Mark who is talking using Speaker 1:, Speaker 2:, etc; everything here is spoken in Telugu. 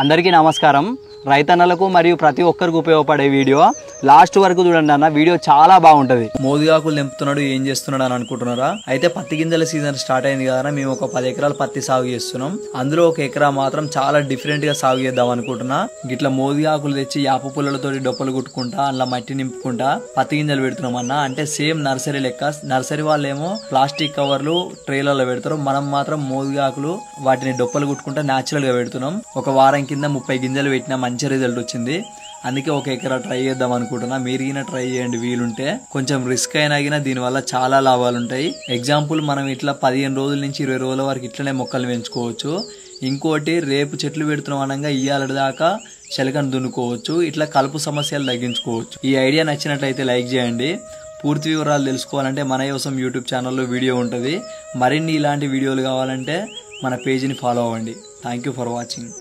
Speaker 1: అందరికీ నమస్కారం. రైతన్నలకు మరియు ప్రతి ఒక్కరికి ఉపయోగపడే వీడియో లాస్ట్ వరకు చూడండి అన్న. వీడియో చాలా బాగుంటది.
Speaker 2: మోదుగాకులు తెంపుతున్నాడు, ఏం చేస్తున్నాడు అని అనుకుంటున్నారా? అయితే పత్తి గింజల సీజన్ స్టార్ట్ అయింది కదా, మేము ఒక 10 ఎకరాలు పత్తి సాగు చేస్తున్నాం. అందులో ఒక ఎకరా మాత్రం చాలా డిఫరెంట్ గా సాగు చేద్దాం అనుకుంటున్నా. గిట్లా మోదుగాకులు తెచ్చి యాప పుల్లలతో డొప్పలు కుట్టుకుంటా అందులో మట్టి నింపుకుంటా పత్తి గింజలు పెడుతున్నాం అన్న. అంటే సేమ్ నర్సరీ లెక్క. నర్సరీ వాళ్ళేమో ప్లాస్టిక్ కవర్లు ట్రేలలో పెడతారు, మనం మాత్రం మోదుగాకులు వాటిని డొప్పలు కుట్టుకుంటా న్యాచురల్ గా పెడుతున్నాం. ఒక వారం కింద 30 గింజలు పెట్టినా మంచి రిజల్ట్ వచ్చింది. అందుకే ఒక ఎకరా ట్రై చేద్దాం అనుకుంటున్నా. మీరు గిన ట్రై చేయండి వీలుంటే. కొంచెం రిస్క్ అయినా గిన దీనివల్ల చాలా లాభాలు ఉంటాయి. ఎగ్జాంపుల్, మనం ఇట్లా 15 రోజుల నుంచి 20 రోజుల వరకు ఇట్లనే మొక్కలు పెంచుకోవచ్చు. ఇంకోటి, రేపు చెట్లు పెడుతున్నాం అనగా ఇయ్యాల దాకా చెలకను దున్నుకోవచ్చు. ఇట్లా కలుపు సమస్యలు తగ్గించుకోవచ్చు. ఈ ఐడియా నచ్చినట్లయితే లైక్ చేయండి. పూర్తి వివరాలు తెలుసుకోవాలంటే మన కోసం యూట్యూబ్ ఛానల్లో వీడియో ఉంటుంది. మరిన్ని ఇలాంటి వీడియోలు కావాలంటే మన పేజీని ఫాలో అవ్వండి. Thank you for watching.